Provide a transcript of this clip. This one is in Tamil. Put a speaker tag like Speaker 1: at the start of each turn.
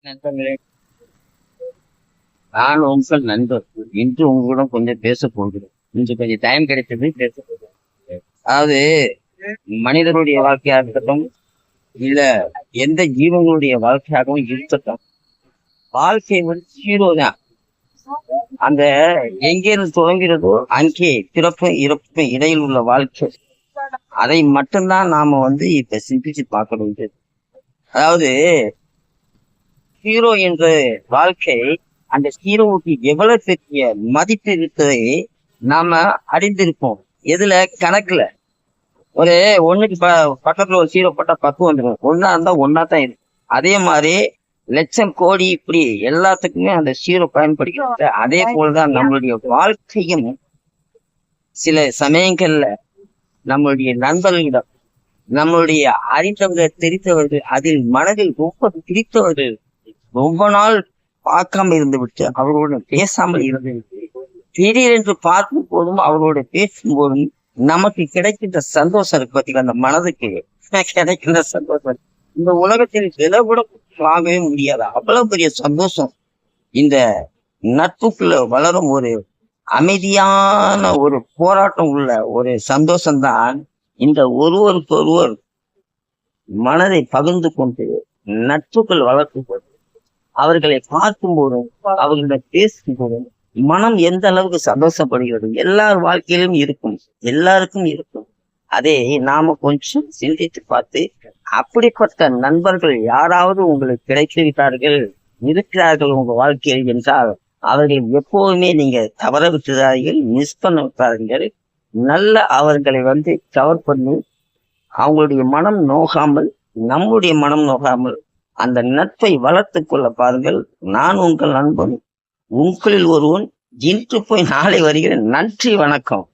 Speaker 1: நண்பர்களே, நான் உங்கள் நண்பர். இன்று உங்களிடம் கொஞ்சம் பேச போகிறேன். கொஞ்சம் டைம் கிடைச்சது பேச போகிறேன். அதாவது மனிதனுடைய வாழ்க்கையா இருக்கட்டும், இல்ல எந்த ஜீவங்களுடைய வாழ்க்கையாகவும் இருக்கட்டும், வாழ்க்கை வந்து ஜீரோ தான். அந்த எங்கிருந்து துவங்கிறதோ அங்கே பிறப்பும் இறப்பும் இடையில் உள்ள வாழ்க்கை, அதை மட்டும்தான் நாம வந்து இப்ப சிந்திச்சு பார்க்க வேண்டியது. அதாவது ஹீரோ என்ற வாழ்க்கை, அந்த ஹீரோவுக்கு எவ்வளவு பெரிய மதிப்பு இருப்பதை நாம அறிந்திருப்போம். எதுல? கணக்குல. ஒரு ஒண்ணுக்கு பக்கத்துல ஒரு ஹீரோ போட்டா 10 வந்துடும். ஒன்னா இருந்தா ஒன்னா தான் இருக்கு. அதே மாதிரி லட்சம் கோடி இப்படி எல்லாத்துக்குமே அந்த ஹீரோ பயன்படுகிறது. அதே போலதான் நம்மளுடைய வாழ்க்கையும் சில சமயங்கள்ல நம்மளுடைய நண்பர்களிடம், நம்மளுடைய அறிந்தவர்கள் தெரிந்தவர்கள், அதில் மனதில் ரொம்ப பிடித்தவர்கள், ரொம்ப நாள் பார்க்காம இருந்து விட்டு அவர்களோடு பேசாமல் இருந்து விட்டு திடீரென்று பார்க்கும் போதும் அவர்களோட பேசும் போதும் நமக்கு கிடைக்கின்ற சந்தோஷம் இருக்கு பார்த்தீங்களா, அந்த மனதுக்கு கிடைக்கின்ற சந்தோஷம் இந்த உலகத்தில் விலை கூட வாங்கவே முடியாது. அவ்வளவு பெரிய சந்தோஷம் இந்த நட்புக்குள்ள வளரும் ஒரு அமைதியான ஒரு போராட்டம் உள்ள ஒரு சந்தோஷம்தான். இந்த ஒருவருக்கொருவர் மனதை பகிர்ந்து கொண்டு நட்புகள் வளர்த்து கொண்டு அவர்களை பார்க்கும் போதும் அவர்களிடம் பேசும் போதும் மனம் எந்த அளவுக்கு சந்தோஷப்படுகிறது எல்லார் வாழ்க்கையிலும் இருக்கும், எல்லாருக்கும் இருக்கும். அதை நாம கொஞ்சம் சிந்தித்து பார்த்து, அப்படிப்பட்ட நண்பர்கள் யாராவது உங்களுக்கு கிடைத்திருக்கிறார்கள், இருக்கிறார்கள் உங்க வாழ்க்கையில் என்றால் அவர்கள் எப்போதுமே நீங்க தவற விட்டுறார்கள், மிஸ் பண்ண விட்டார்கள். நல்ல அவர்களை வந்து கவர் பண்ணி அவங்களுடைய மனம் நோகாமல், நம்முடைய மனம் நோகாமல் அந்த நட்பை வளர்த்து கொள்ள பாருங்கள். நான் உங்கள் நண்பன், உங்களில் ஒருவன். இன்று போய் நாளை வருகிறேன். நன்றி, வணக்கம்.